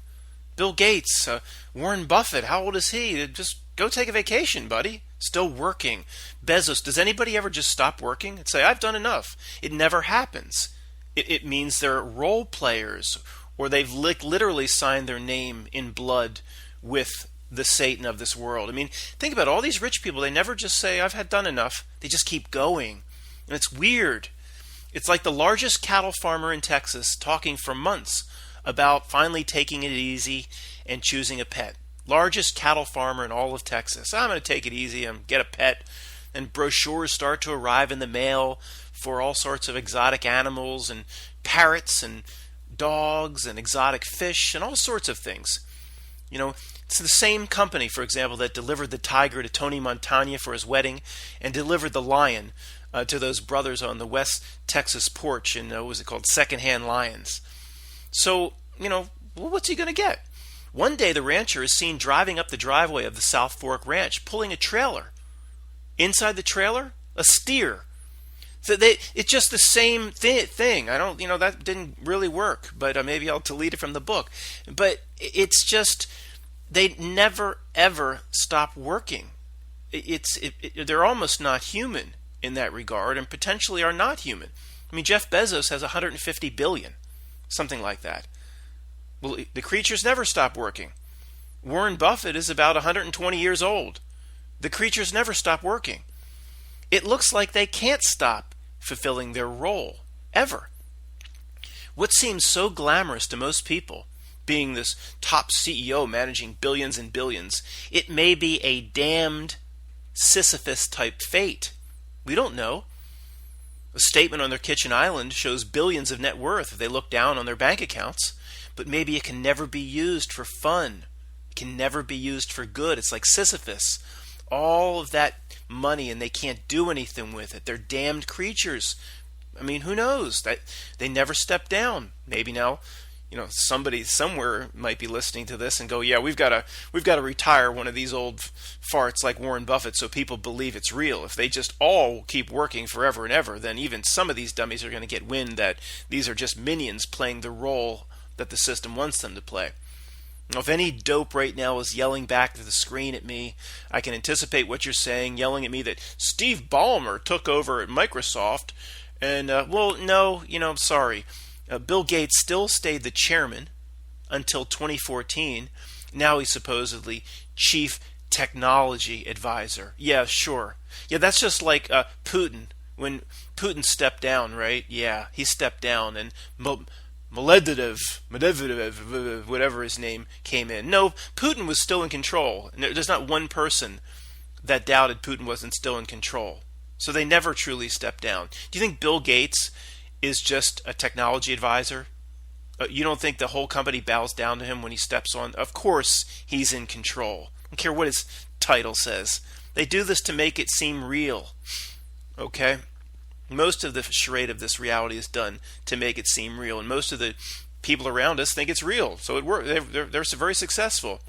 Bill Gates, Warren Buffett, how old is he? Just go take a vacation, buddy. Still working. Bezos, does anybody ever just stop working and say, I've done enough? It never happens. It means they're role players, or they've literally signed their name in blood with the Satan of this world. I mean, think about all these rich people. They never just say, I've had done enough. They just keep going. And it's weird. It's like the largest cattle farmer in Texas talking for months about finally taking it easy and choosing a pet. Largest cattle farmer in all of Texas. I'm going to take it easy and get a pet. And brochures start to arrive in the mail for all sorts of exotic animals and parrots and dogs and exotic fish and all sorts of things. It's the same company, for example, that delivered the tiger to Tony Montana for his wedding and delivered the lion to those brothers on the West Texas porch in, what was it called, Secondhand Lions. So, what's he going to get? One day the rancher is seen driving up the driveway of the South Fork Ranch, pulling a trailer. Inside the trailer, a steer. So it's just the same thing. I don't, that didn't really work, but maybe I'll delete it from the book. But it's just, they never ever stop working. They're almost not human in that regard, and potentially are not human. I mean, Jeff Bezos has 150 billion, something like that. Well, the creatures never stop working. Warren Buffett is about 120 years old. The creatures never stop working. It looks like they can't stop fulfilling their role, ever. What seems so glamorous to most people, being this top CEO managing billions and billions, it may be a damned Sisyphus-type fate. We don't know. A statement on their kitchen island shows billions of net worth if they look down on their bank accounts, but maybe it can never be used for fun. It can never be used for good. It's like Sisyphus. All of that money and they can't do anything with it. They're damned creatures. I mean, who knows? That they never step down. Maybe now, somebody somewhere might be listening to this and go, "Yeah, we've got to retire one of these old farts like Warren Buffett so people believe it's real. If they just all keep working forever and ever, then even some of these dummies are going to get wind that these are just minions playing the role that the system wants them to play." Now, if any dope right now is yelling back to the screen at me, I can anticipate what you're saying, yelling at me that Steve Ballmer took over at Microsoft. And, no, I'm sorry. Bill Gates still stayed the chairman until 2014. Now he's supposedly chief technology advisor. Yeah, sure. Yeah, that's just like Putin. When Putin stepped down, right? Yeah, he stepped down. And Medvedev, whatever his name, came in. No, Putin was still in control. And there's not one person that doubted Putin wasn't still in control. So they never truly stepped down. Do you think Bill Gates is just a technology advisor? You don't think the whole company bows down to him when he steps on? Of course he's in control. I don't care what his title says. They do this to make it seem real. Okay? Most of the charade of this reality is done to make it seem real. And most of the people around us think it's real. So it works. They're very successful.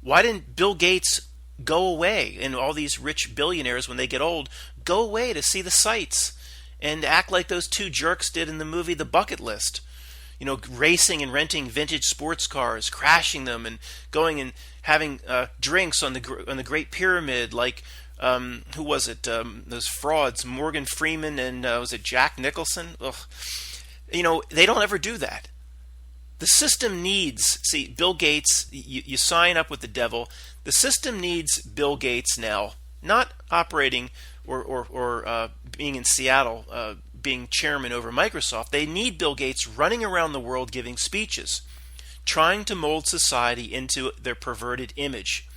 Why didn't Bill Gates go away, and all these rich billionaires, when they get old, go away to see the sights and act like those two jerks did in the movie The Bucket List? Racing and renting vintage sports cars, crashing them, and going and having drinks on the Great Pyramid, like who was it? Those frauds, Morgan Freeman and was it Jack Nicholson? Ugh. They don't ever do that. The system needs, Bill Gates, you sign up with the devil. The system needs Bill Gates now, not operating or being in Seattle, being chairman over Microsoft. They need Bill Gates running around the world giving speeches, trying to mold society into their perverted image.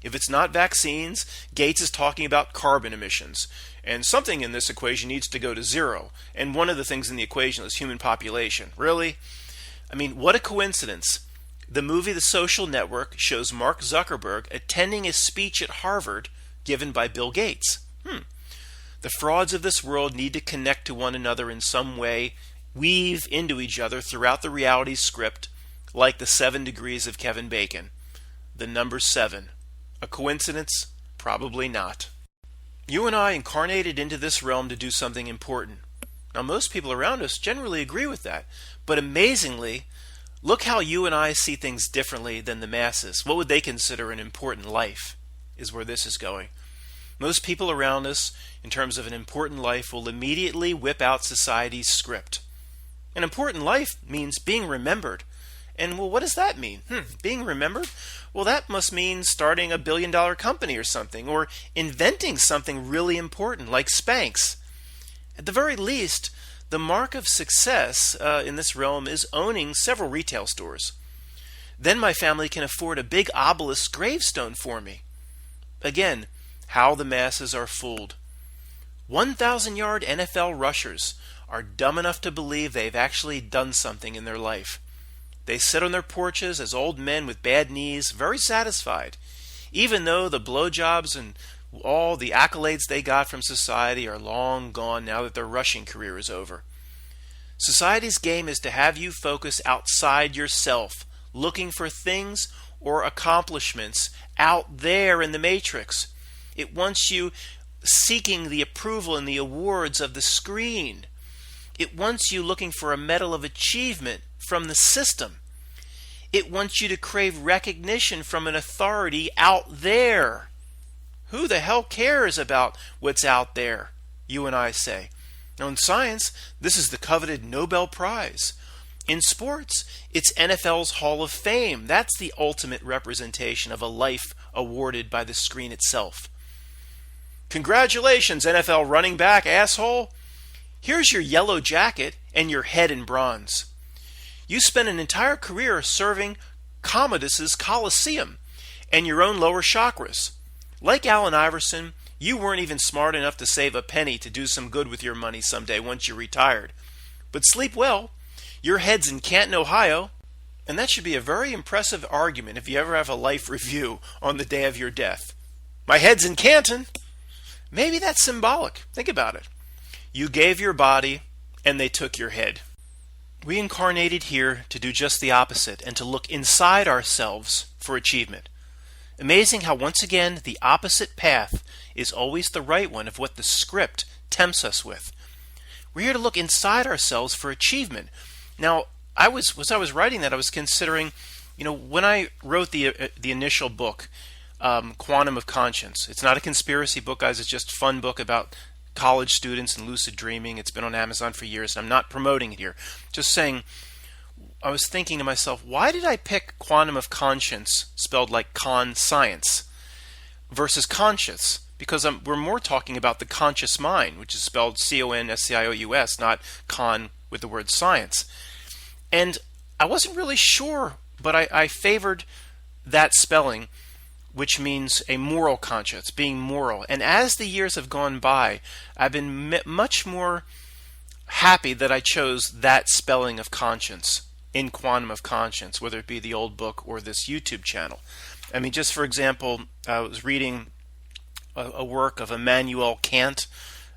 If it's not vaccines, Gates is talking about carbon emissions. And something in this equation needs to go to zero. And one of the things in the equation is human population. Really? I mean, what a coincidence. The movie The Social Network shows Mark Zuckerberg attending a speech at Harvard given by Bill Gates. The frauds of this world need to connect to one another in some way, weave into each other throughout the reality script, like the 7 degrees of Kevin Bacon. The number 7. A coincidence? Probably not. You and I incarnated into this realm to do something important. Now, most people around us generally agree with that, but amazingly, look how you and I see things differently than the masses. What would they consider an important life, is where this is going. Most people around us, in terms of an important life, will immediately whip out society's script. An important life means being remembered. And, what does that mean? Being remembered? Well, that must mean starting $1 billion company or something, or inventing something really important, like Spanx. At the very least, the mark of success in this realm is owning several retail stores. Then my family can afford a big obelisk gravestone for me. Again, how the masses are fooled. 1,000-yard NFL rushers are dumb enough to believe they've actually done something in their life. They sit on their porches as old men with bad knees, very satisfied, even though the blowjobs and all the accolades they got from society are long gone now that their rushing career is over. Society's game is to have you focus outside yourself, looking for things or accomplishments out there in the matrix. It wants you seeking the approval and the awards of the screen. It wants you looking for a medal of achievement from the system. It wants you to crave recognition from an authority out there. Who the hell cares about what's out there? You and I say. Now in science, this is the coveted Nobel Prize. In sports, it's NFL's Hall of Fame. That's the ultimate representation of a life awarded by the screen itself. Congratulations, NFL running back, asshole. Here's your yellow jacket and your head in bronze. You spent an entire career serving Commodus's Coliseum and your own lower chakras. Like Allen Iverson, you weren't even smart enough to save a penny to do some good with your money someday once you're retired. But sleep well. Your head's in Canton, Ohio, and that should be a very impressive argument if you ever have a life review on the day of your death. My head's in Canton. Maybe that's symbolic. Think about it. You gave your body, and they took your head. We incarnated here to do just the opposite and to look inside ourselves for achievement. Amazing how once again the opposite path is always the right one of what the script tempts us with. We're here to look inside ourselves for achievement. Now, as I was writing that, I was considering, when I wrote the initial book, Quantum of Conscience. It's not a conspiracy book, guys. It's just a fun book about college students and lucid dreaming. It's been on Amazon for years, and I'm not promoting it here. Just saying, I was thinking to myself, why did I pick Quantum of Conscience, spelled like con science, versus conscious? Because we're more talking about the conscious mind, which is spelled C-O-N-S-C-I-O-U-S, not con with the word science. And I wasn't really sure, but I favored that spelling, which means a moral conscience, being moral. And as the years have gone by, I've been much more happy that I chose that spelling of conscience in Quantum of Conscience, whether it be the old book or this YouTube channel. I mean, just for example, I was reading a work of Immanuel Kant.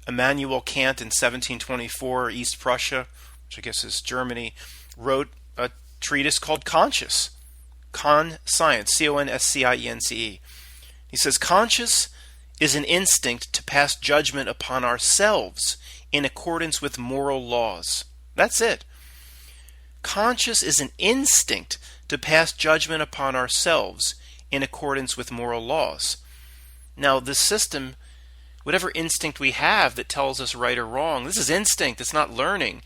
Immanuel Kant in 1724, East Prussia, which I guess is Germany, wrote a treatise called Conscience. Science, C-O-N-S-C-I-E-N-C-E. He says, conscious is an instinct to pass judgment upon ourselves in accordance with moral laws. That's it. Conscious is an instinct to pass judgment upon ourselves in accordance with moral laws. Now, this system, whatever instinct we have that tells us right or wrong, this is instinct, it's not learning.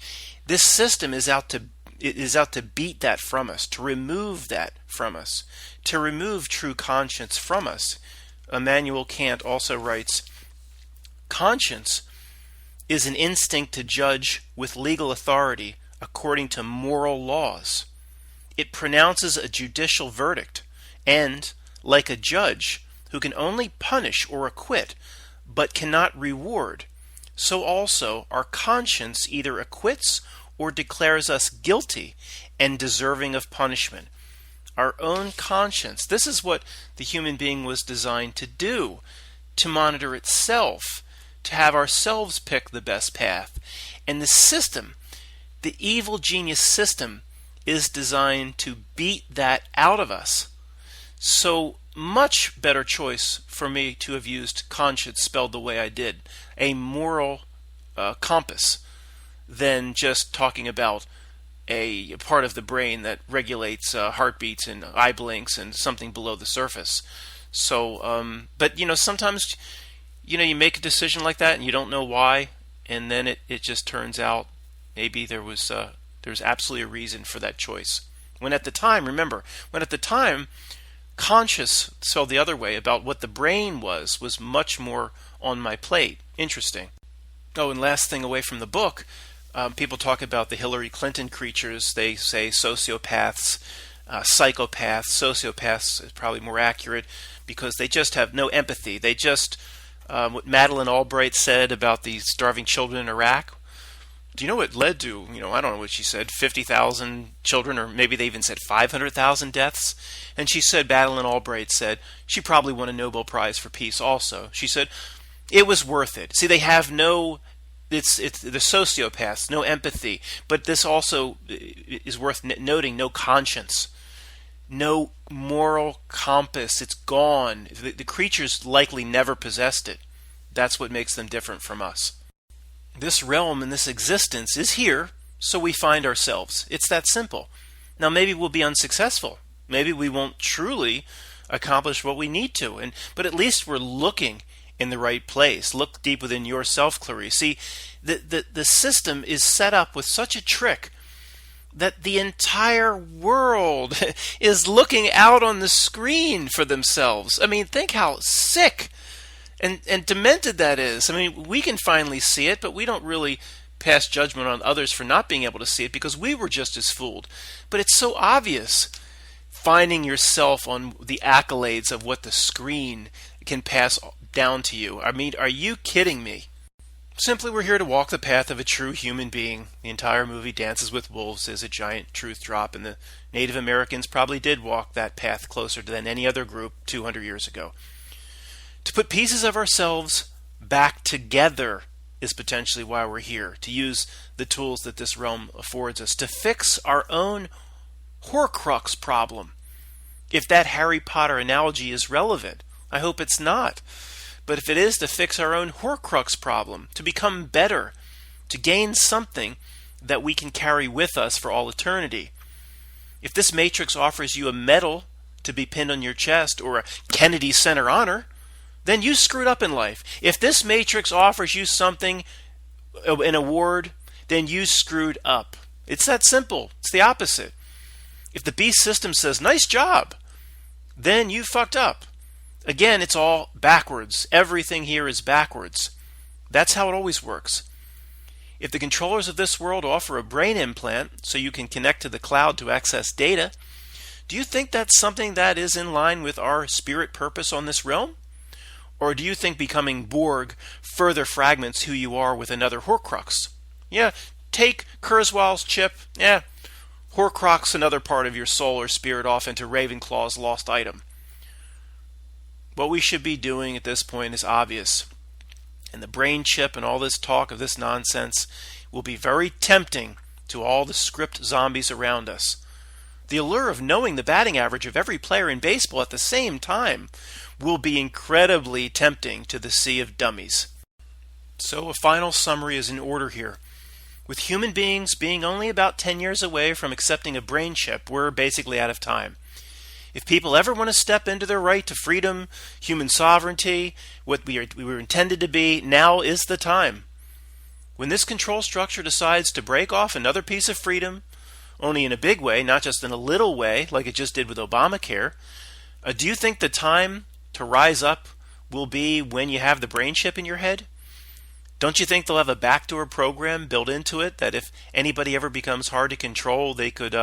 This system is out to beat that from us, to remove that from us, to remove true conscience from us. Immanuel Kant also writes, conscience is an instinct to judge with legal authority according to moral laws. It pronounces a judicial verdict, and, like a judge who can only punish or acquit, but cannot reward, so also our conscience either acquits or declares us guilty and deserving of punishment. Our own conscience, this is what the human being was designed to do, to monitor itself, to have ourselves pick the best path. And the system, the evil genius system, is designed to beat that out of us. So much better choice for me to have used conscience spelled the way I did, a moral compass, than just talking about a part of the brain that regulates heartbeats and eye blinks and something below the surface. So, but sometimes, you make a decision like that and you don't know why, and then it just turns out maybe there's absolutely a reason for that choice. When at the time, conscious, so the other way, about what the brain was much more on my plate. Interesting. Oh, and last thing away from the book, people talk about the Hillary Clinton creatures. They say sociopaths, psychopaths. Sociopaths is probably more accurate because they just have no empathy. They just, what Madeleine Albright said about the starving children in Iraq. Do you know what led to, I don't know what she said, 50,000 children, or maybe they even said 500,000 deaths? And she said, Madeleine Albright said, she probably won a Nobel Prize for Peace also. She said, it was worth it. See, they have it's the sociopaths, no empathy. But this also is worth noting, no conscience, no moral compass. It's gone. The creatures likely never possessed it. That's what makes them different from us. This realm and this existence is here, so we find ourselves. It's that simple. Now, maybe we'll be unsuccessful. Maybe we won't truly accomplish what we need to. But at least we're looking in the right place. Look deep within yourself, Clarice. See, the system is set up with such a trick that the entire world is looking out on the screen for themselves. I mean, think how sick And demented that is. I mean, we can finally see it, but we don't really pass judgment on others for not being able to see it because we were just as fooled. But it's so obvious, finding yourself on the accolades of what the screen can pass down to you. I mean, are you kidding me? Simply, we're here to walk the path of a true human being. The entire movie Dances with Wolves is a giant truth drop, and the Native Americans probably did walk that path closer than any other group 200 years ago. To put pieces of ourselves back together is potentially why we're here, to use the tools that this realm affords us, to fix our own Horcrux problem. If that Harry Potter analogy is relevant, I hope it's not. But if it is, to fix our own Horcrux problem, to become better, to gain something that we can carry with us for all eternity. If this matrix offers you a medal to be pinned on your chest or a Kennedy Center honor, then you screwed up in life. If this matrix offers you something, an award, then you screwed up. It's that simple. It's the opposite. If the beast system says, nice job, then you fucked up. Again, it's all backwards. Everything here is backwards. That's how it always works. If the controllers of this world offer a brain implant so you can connect to the cloud to access data, do you think that's something that is in line with our spirit purpose on this realm? Or do you think becoming Borg further fragments who you are with another Horcrux? Yeah, take Kurzweil's chip. Yeah, Horcrux another part of your soul or spirit off into Ravenclaw's lost item. What we should be doing at this point is obvious. And the brain chip and all this talk of this nonsense will be very tempting to all the script zombies around us. The allure of knowing the batting average of every player in baseball at the same time will be incredibly tempting to the sea of dummies. So a final summary is in order here. With human beings being only about 10 years away from accepting a brain chip, we're basically out of time. If people ever want to step into their right to freedom, human sovereignty, what we were intended to be, now is the time. When this control structure decides to break off another piece of freedom, only in a big way, not just in a little way, like it just did with Obamacare, do you think the time to rise up will be when you have the brain chip in your head? Don't you think they'll have a backdoor program built into it that if anybody ever becomes hard to control, they could,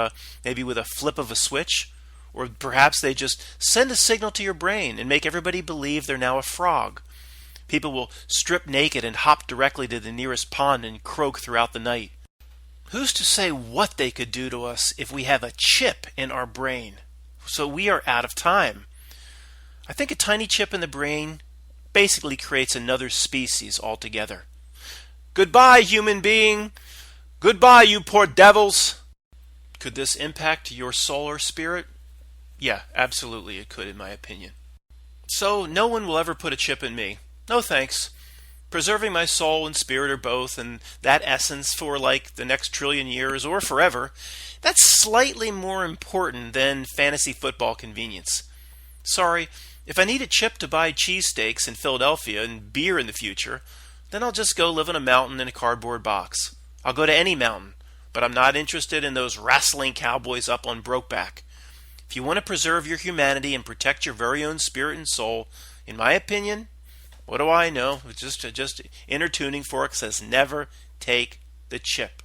maybe with a flip of a switch, or perhaps they just send a signal to your brain and make everybody believe they're now a frog. People will strip naked and hop directly to the nearest pond and croak throughout the night. Who's to say what they could do to us if we have a chip in our brain? So we are out of time. I think a tiny chip in the brain basically creates another species altogether. Goodbye, human being. Goodbye, you poor devils. Could this impact your soul or spirit? Yeah, absolutely it could, in my opinion. So no one will ever put a chip in me. No thanks. Preserving my soul and spirit or both, and that essence for like the next trillion years or forever, that's slightly more important than fantasy football convenience. Sorry, if I need a chip to buy cheesesteaks in Philadelphia and beer in the future, then I'll just go live on a mountain in a cardboard box. I'll go to any mountain, but I'm not interested in those wrestling cowboys up on Brokeback. If you want to preserve your humanity and protect your very own spirit and soul, in my opinion, what do I know? It's just inner tuning fork says never take the chip.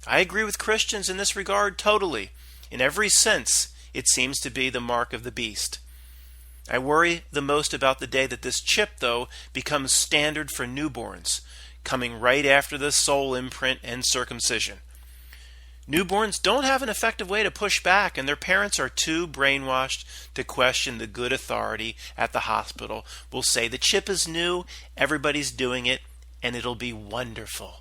I agree with Christians in this regard totally. In every sense, it seems to be the mark of the beast. I worry the most about the day that this chip, though, becomes standard for newborns, coming right after the soul imprint and circumcision. Newborns don't have an effective way to push back, and their parents are too brainwashed to question the good authority at the hospital. Will say the chip is new, everybody's doing it, and it'll be wonderful.